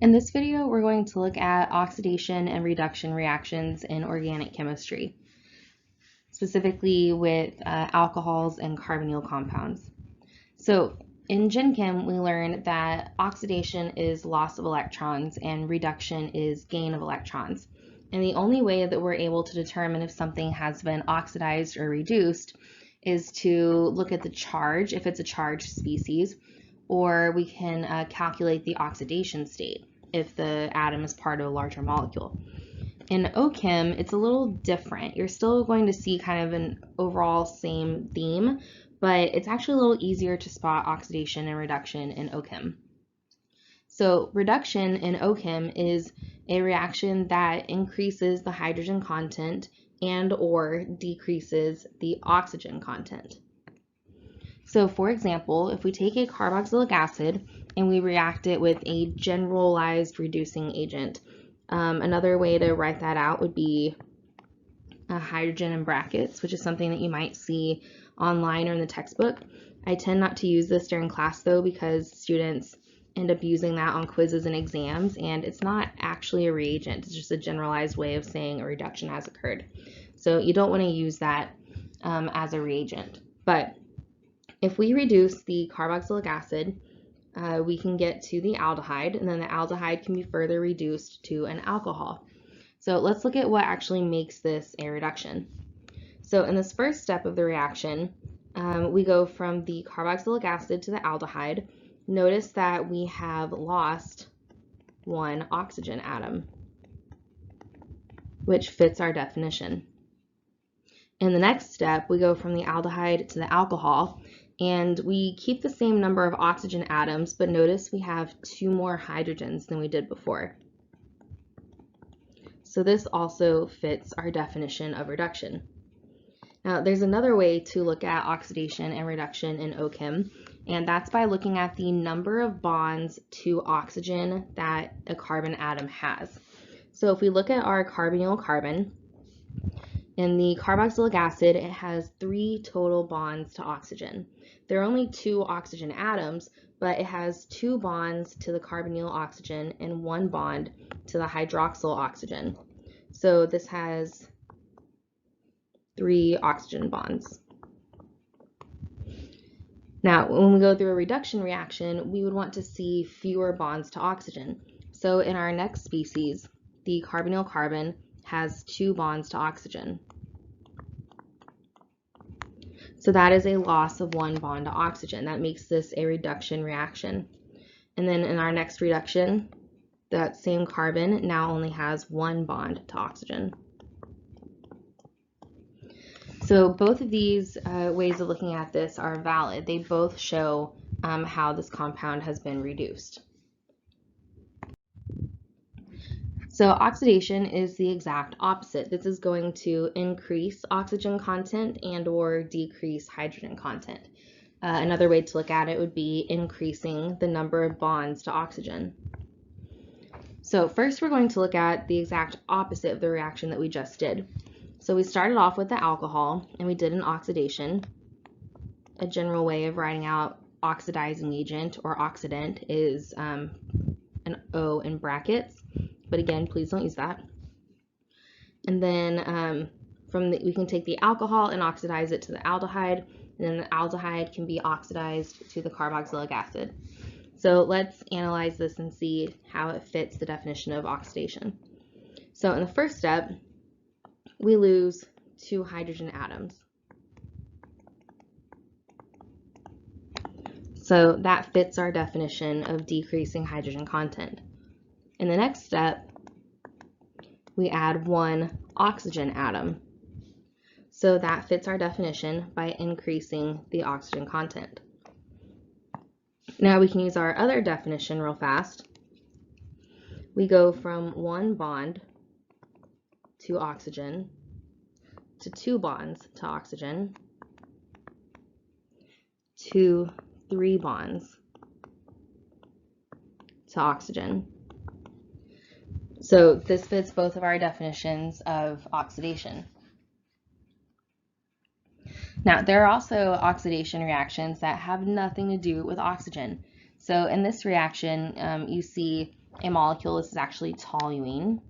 In this video, we're going to look at oxidation and reduction reactions in organic chemistry, specifically with alcohols and carbonyl compounds. So in Gen Chem, we learned that oxidation is loss of electrons and reduction is gain of electrons. And the only way that we're able to determine if something has been oxidized or reduced is to look at the charge, if it's a charged species, or we can calculate the oxidation state if the atom is part of a larger molecule. In OChem, it's a little different. You're still going to see kind of an overall same theme, but it's actually a little easier to spot oxidation and reduction in OChem. So reduction in OChem is a reaction that increases the hydrogen content and or decreases the oxygen content. So for example, if we take a carboxylic acid and we react it with a generalized reducing agent, another way to write that out would be a hydrogen in brackets, which is something that you might see online or in the textbook. I tend not to use this during class though, because students end up using that on quizzes and exams, and it's not actually a reagent. It's just a generalized way of saying a reduction has occurred. So you don't want to use that as a reagent. But if we reduce the carboxylic acid, we can get to the aldehyde, and then the aldehyde can be further reduced to an alcohol. So let's look at what actually makes this a reduction. So in this first step of the reaction, we go from the carboxylic acid to the aldehyde. Notice that we have lost one oxygen atom, which fits our definition. In the next step, we go from the aldehyde to the alcohol, and we keep the same number of oxygen atoms, but notice we have 2 more hydrogens than we did before. So this also fits our definition of reduction. Now, there's another way to look at oxidation and reduction in OChem, and that's by looking at the number of bonds to oxygen that a carbon atom has. So if we look at our carbonyl carbon, in the carboxylic acid, it has 3 total bonds to oxygen. There are only 2 oxygen atoms, but it has 2 bonds to the carbonyl oxygen and 1 bond to the hydroxyl oxygen. So this has 3 oxygen bonds. Now, when we go through a reduction reaction, we would want to see fewer bonds to oxygen. So in our next species, the carbonyl carbon has 2 bonds to oxygen. So that is a loss of 1 bond to oxygen. That makes this a reduction reaction. And then in our next reduction, that same carbon now only has 1 bond to oxygen. So both of these ways of looking at this are valid. They both show how this compound has been reduced. So oxidation is the exact opposite. This is going to increase oxygen content and or decrease hydrogen content. Another way to look at it would be increasing the number of bonds to oxygen. So first we're going to look at the exact opposite of the reaction that we just did. So we started off with the alcohol and we did an oxidation. A general way of writing out oxidizing agent or oxidant is an O in brackets. But again, please don't use that. And then we can take the alcohol and oxidize it to the aldehyde, and then the aldehyde can be oxidized to the carboxylic acid. So let's analyze this and see how it fits the definition of oxidation. So in the first step, we lose 2 hydrogen atoms. So that fits our definition of decreasing hydrogen content. In the next step, we add 1 oxygen atom. So that fits our definition by increasing the oxygen content. Now we can use our other definition real fast. We go from 1 bond to oxygen to 2 bonds to oxygen to 3 bonds to oxygen. So this fits both of our definitions of oxidation. Now, there are also oxidation reactions that have nothing to do with oxygen. So in this reaction, you see a molecule. This is actually toluene.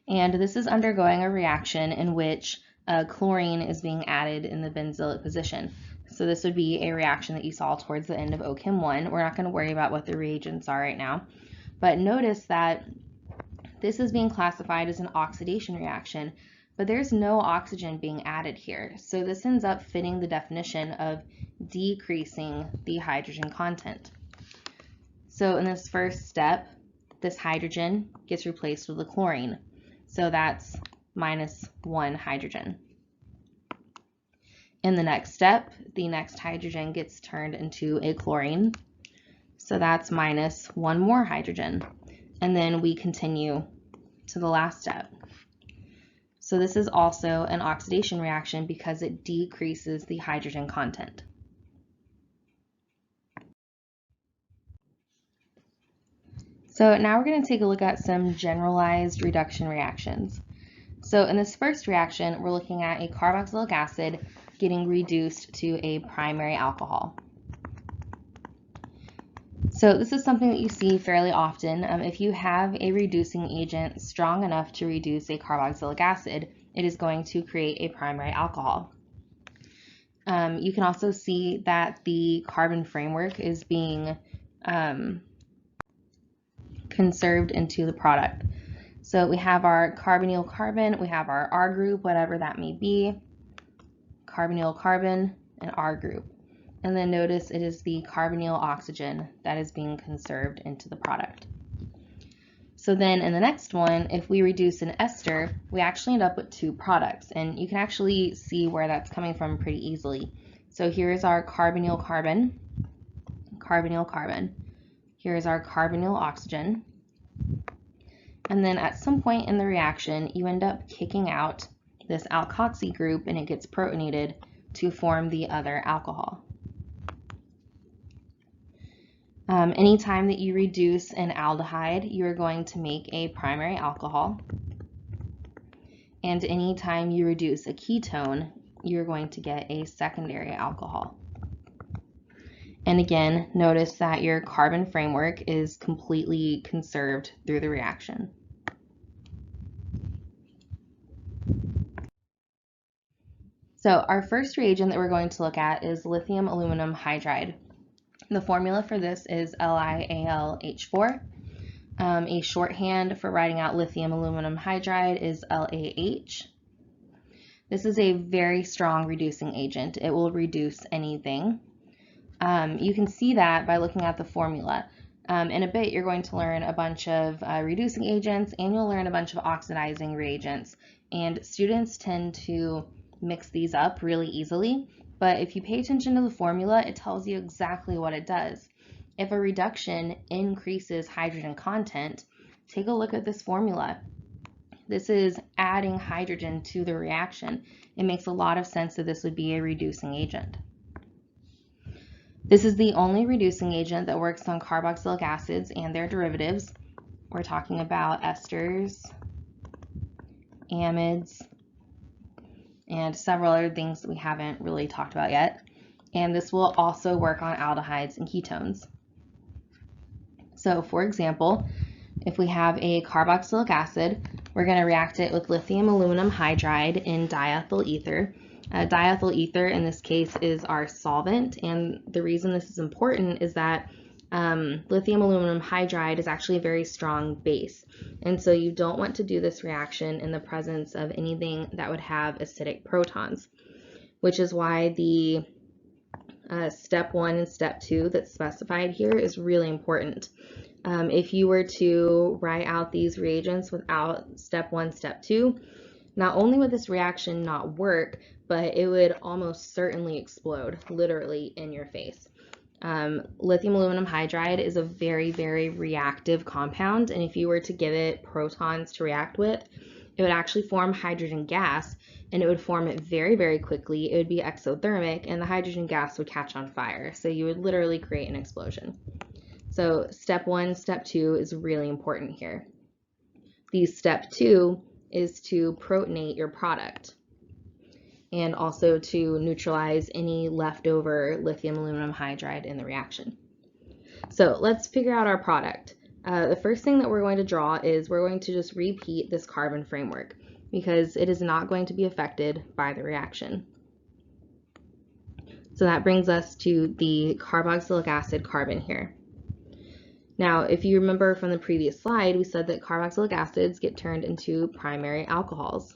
And this is undergoing a reaction in which chlorine is being added in the benzylic position. So this would be a reaction that you saw towards the end of OChem 1. We're not going to worry about what the reagents are right now. But notice that this is being classified as an oxidation reaction, but there's no oxygen being added here. So this ends up fitting the definition of decreasing the hydrogen content. So in this first step, this hydrogen gets replaced with the chlorine. So that's -1 hydrogen. In the next step, the next hydrogen gets turned into a chlorine. So that's -1 more hydrogen. And then we continue to the last step. So this is also an oxidation reaction because it decreases the hydrogen content. So now we're going to take a look at some generalized reduction reactions. So in this first reaction, we're looking at a carboxylic acid getting reduced to a primary alcohol. So this is something that you see fairly often. If you have a reducing agent strong enough to reduce a carboxylic acid, it is going to create a primary alcohol. You can also see that the carbon framework is being conserved into the product. So we have our carbonyl carbon, we have our R group, whatever that may be, carbonyl carbon, and R group. And then notice it is the carbonyl oxygen that is being conserved into the product. So then in the next one, if we reduce an ester, we actually end up with 2 products. And you can actually see where that's coming from pretty easily. So here's our carbonyl carbon, carbonyl carbon. Here's our carbonyl oxygen. And then at some point in the reaction, you end up kicking out this alkoxy group and it gets protonated to form the other alcohol. Anytime that you reduce an aldehyde, you're going to make a primary alcohol. And anytime you reduce a ketone, you're going to get a secondary alcohol. And again, notice that your carbon framework is completely conserved through the reaction. So our first reagent that we're going to look at is lithium aluminum hydride. The formula for this is LiAIH4. A shorthand for writing out lithium aluminum hydride is LiAIH. This is a very strong reducing agent. It will reduce anything. You can see that by looking at the formula. In a bit, you're going to learn a bunch of reducing agents, and you'll learn a bunch of oxidizing reagents. And students tend to mix these up really easily. But if you pay attention to the formula, it tells you exactly what it does. If a reduction increases hydrogen content, take a look at this formula. This is adding hydrogen to the reaction. It makes a lot of sense that this would be a reducing agent. This is the only reducing agent that works on carboxylic acids and their derivatives. We're talking about esters, amides, and several other things that we haven't really talked about yet. And this will also work on aldehydes and ketones. So for example, if we have a carboxylic acid, we're going to react it with lithium aluminum hydride in diethyl ether. Diethyl ether in this case is our solvent, and the reason this is important is that lithium aluminum hydride is actually a very strong base, and so you don't want to do this reaction in the presence of anything that would have acidic protons, which is why the step 1 and step 2 that's specified here is really important. If you were to write out these reagents without step 1, step 2, not only would this reaction not work, but it would almost certainly explode, literally in your face. Lithium aluminum hydride is a very, very reactive compound, and if you were to give it protons to react with, it would actually form hydrogen gas, and it would form it very, very quickly. It would be exothermic, and the hydrogen gas would catch on fire, so you would literally create an explosion. So step 1, step 2 is really important here. The step 2 is to protonate your product and also to neutralize any leftover lithium aluminum hydride in the reaction. So let's figure out our product. The first thing that we're going to draw is we're going to just repeat this carbon framework because it is not going to be affected by the reaction. So that brings us to the carboxylic acid carbon here. Now, if you remember from the previous slide, we said that carboxylic acids get turned into primary alcohols.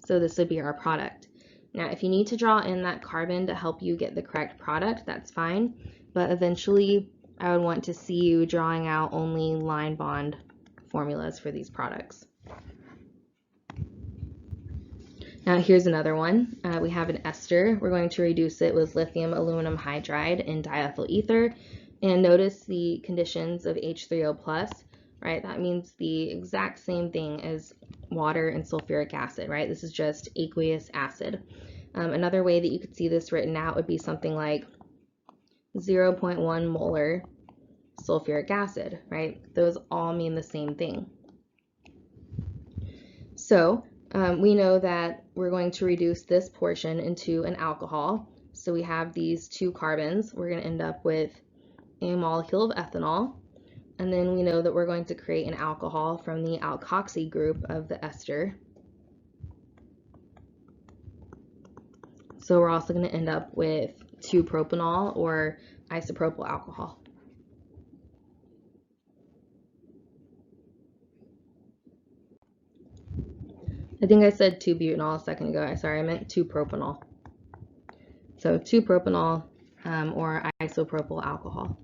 So this would be our product. Now, if you need to draw in that carbon to help you get the correct product, that's fine. But eventually, I would want to see you drawing out only line bond formulas for these products. Now, here's another one. We have an ester. We're going to reduce it with lithium aluminum hydride in diethyl ether. And notice the conditions of H3O+, right? That means the exact same thing as water and sulfuric acid, right? This is just aqueous acid. Another way that you could see this written out would be something like 0.1 molar sulfuric acid, right? Those all mean the same thing. So we know that we're going to reduce this portion into an alcohol. So we have these two carbons. We're going to end up with a molecule of ethanol. And then we know that we're going to create an alcohol from the alkoxy group of the ester. So we're also going to end up with 2-propanol or isopropyl alcohol. I think I said 2-butanol a second ago. Sorry, I meant 2-propanol. So 2-propanol or isopropyl alcohol.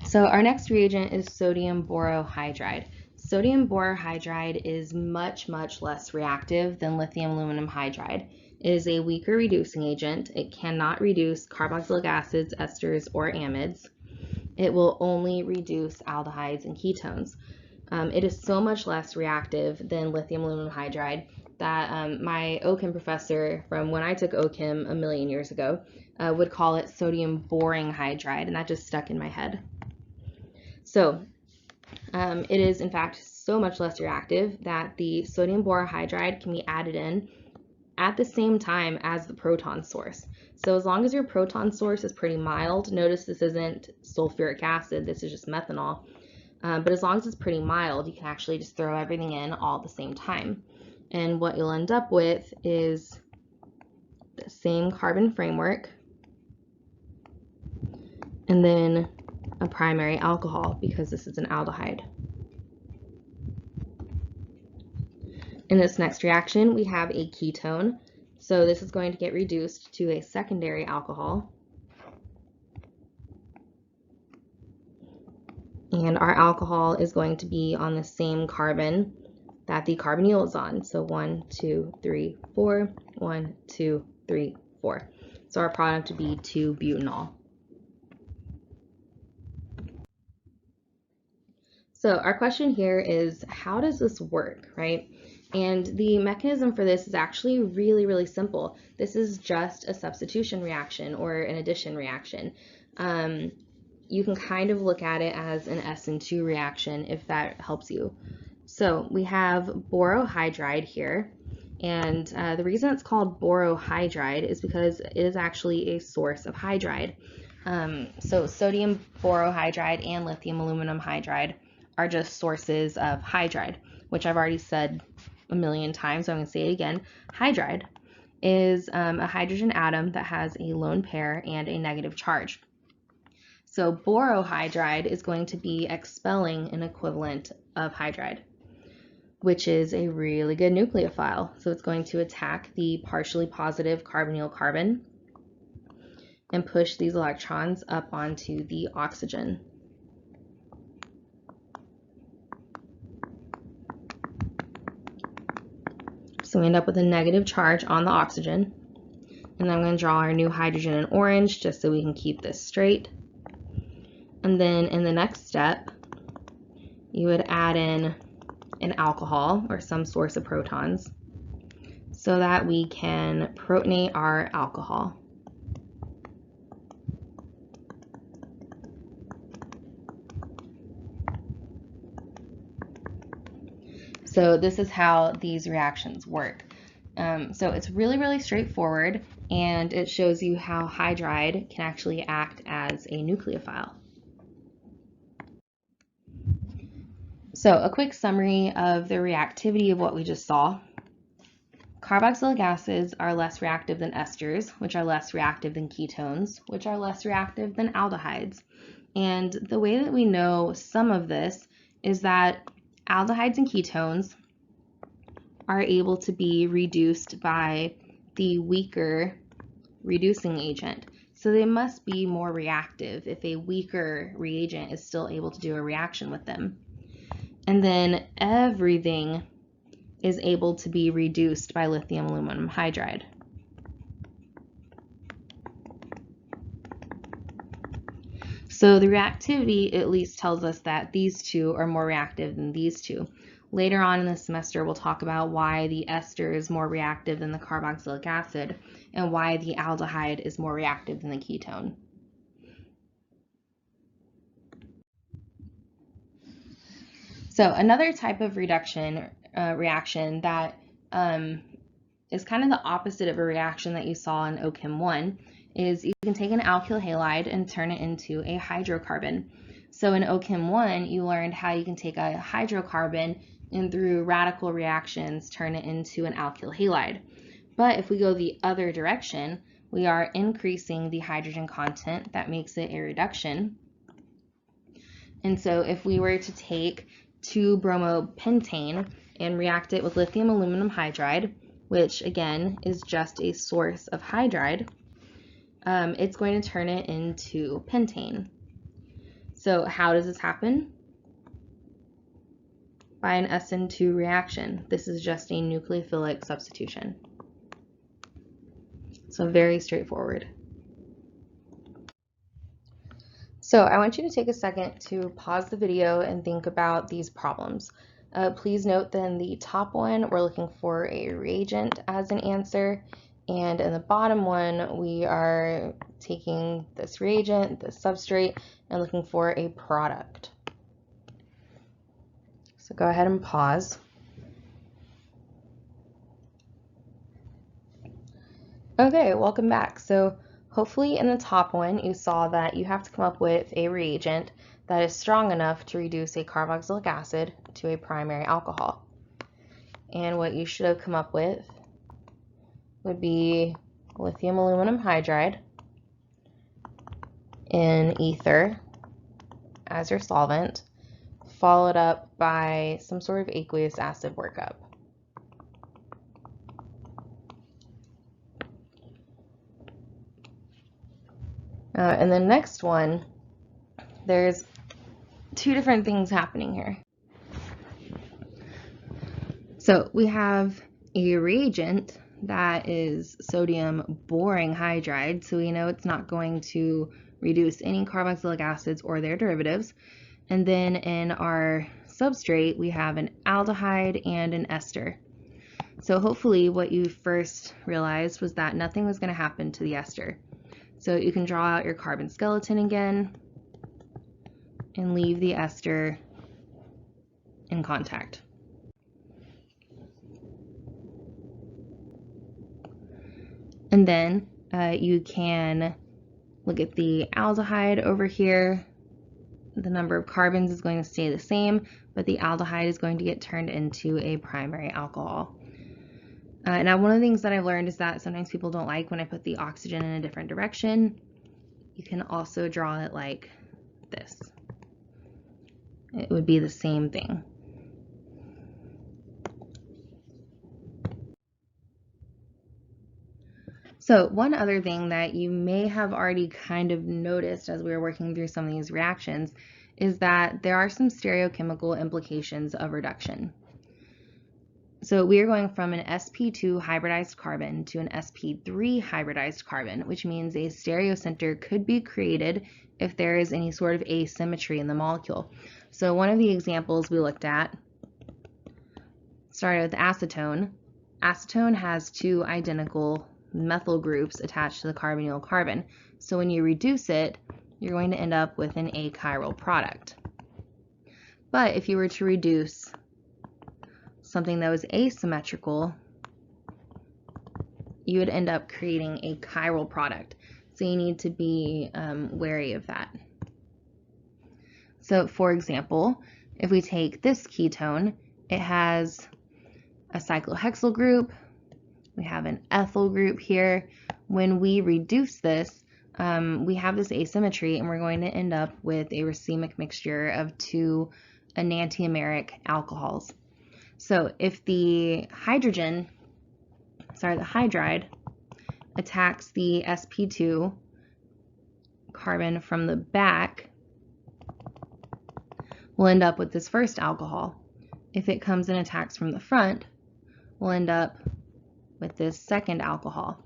So our next reagent is sodium borohydride. Sodium borohydride is much less reactive than lithium aluminum hydride. It is a weaker reducing agent. It cannot reduce carboxylic acids, esters, or amides. It will only reduce aldehydes and ketones. It is so much less reactive than lithium aluminum hydride that my OChem professor from when I took OChem a million years ago would call it sodium boring hydride, and that just stuck in my head. So it is in fact so much less reactive that the sodium borohydride can be added in at the same time as the proton source. So as long as your proton source is pretty mild, notice this isn't sulfuric acid, this is just methanol, but as long as it's pretty mild, you can actually just throw everything in all at the same time. And what you'll end up with is the same carbon framework and then a primary alcohol because this is an aldehyde. In this next reaction, we have a ketone. So this is going to get reduced to a secondary alcohol. And our alcohol is going to be on the same carbon that the carbonyl is on. So 1, 2, 3, 4, 1, 2, 3, 4. So our product would be 2-butanol. So our question here is, how does this work, right? And the mechanism for this is actually really simple. This is just a substitution reaction or an addition reaction. You can kind of look at it as an SN2 reaction if that helps you. So we have borohydride here, and the reason it's called borohydride is because it is actually a source of hydride. So sodium borohydride and lithium aluminum hydride are just sources of hydride, which I've already said a million times, so I'm going to say it again. Hydride is a hydrogen atom that has a lone pair and a negative charge. So borohydride is going to be expelling an equivalent of hydride, which is a really good nucleophile. So it's going to attack the partially positive carbonyl carbon and push these electrons up onto the oxygen. So we end up with a negative charge on the oxygen. And then I'm going to draw our new hydrogen in orange just so we can keep this straight. And then in the next step, you would add in an alcohol or some source of protons so that we can protonate our alcohol. So this is how these reactions work. So it's really straightforward, and it shows you how hydride can actually act as a nucleophile. So a quick summary of the reactivity of what we just saw. Carboxylic acids are less reactive than esters, which are less reactive than ketones, which are less reactive than aldehydes. And the way that we know some of this is that aldehydes and ketones are able to be reduced by the weaker reducing agent. So they must be more reactive if a weaker reagent is still able to do a reaction with them. And then everything is able to be reduced by lithium aluminum hydride. So the reactivity at least tells us that these two are more reactive than these two. Later on in the semester, we'll talk about why the ester is more reactive than the carboxylic acid and why the aldehyde is more reactive than the ketone. So another type of reduction reaction that is kind of the opposite of a reaction that you saw in OChem 1 is you can take an alkyl halide and turn it into a hydrocarbon. So in OChem 1, you learned how you can take a hydrocarbon and through radical reactions turn it into an alkyl halide. But if we go the other direction, we are increasing the hydrogen content that makes it a reduction. And so if we were to take 2-bromopentane and react it with lithium aluminum hydride, which again is just a source of hydride, it's going to turn it into pentane. So how does this happen? By an SN2 reaction. This is just a nucleophilic substitution. So very straightforward. So I want you to take a second to pause the video and think about these problems. Please note that in the top one, we're looking for a reagent as an answer, and in the bottom one, we are taking this reagent, this substrate, and looking for a product. So go ahead and pause. Okay, welcome back. So hopefully in the top one, you saw that you have to come up with a reagent that is strong enough to reduce a carboxylic acid to a primary alcohol. And what you should have come up with would be lithium aluminum hydride in ether as your solvent, followed up by some sort of aqueous acid workup. And the next one, there's two different things happening here. So we have a reagent that is sodium boring hydride, so we know it's not going to reduce any carboxylic acids or their derivatives. And then in our substrate, we have an aldehyde and an ester. So hopefully what you first realized was that nothing was going to happen to the ester. So you can draw out your carbon skeleton again and leave the ester in contact. And then you can look at the aldehyde over here. The number of carbons is going to stay the same, but the aldehyde is going to get turned into a primary alcohol. Now, one of the things that I've learned is that sometimes people don't like when I put the oxygen in a different direction. You can also draw it like this. It would be the same thing. So one other thing that you may have already kind of noticed as we were working through some of these reactions is that there are some stereochemical implications of reduction. So we are going from an sp2 hybridized carbon to an sp3 hybridized carbon, which means a stereocenter could be created if there is any sort of asymmetry in the molecule. So one of the examples we looked at started with acetone. Acetone has two identical methyl groups attached to the carbonyl carbon. So when you reduce it, you're going to end up with an achiral product. But if you were to reduce something that was asymmetrical, you would end up creating a chiral product. So you need to be wary of that. So for example, if we take this ketone, it has a cyclohexyl group, we have an ethyl group here. When we reduce this, we have this asymmetry, and we're going to end up with a racemic mixture of two enantiomeric alcohols. So if the hydride attacks the sp2 carbon from the back, we'll end up with this first alcohol. If it comes and attacks from the front, we'll end up with this second alcohol.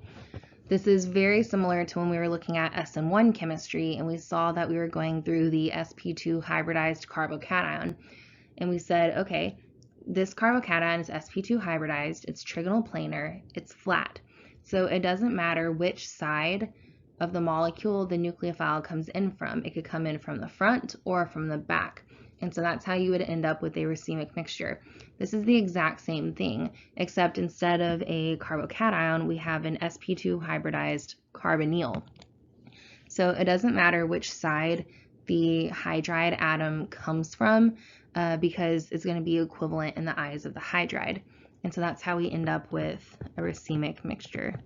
This is very similar to when we were looking at SN1 chemistry, and we saw that we were going through the sp2 hybridized carbocation, and we said, okay, this carbocation is sp2 hybridized, it's trigonal planar, it's flat. So it doesn't matter which side of the molecule the nucleophile comes in from. It could come in from the front or from the back. And so that's how you would end up with a racemic mixture. This is the exact same thing, except instead of a carbocation, we have an sp2 hybridized carbonyl. So it doesn't matter which side the hydride atom comes from, because it's going to be equivalent in the eyes of the hydride. And so that's how we end up with a racemic mixture.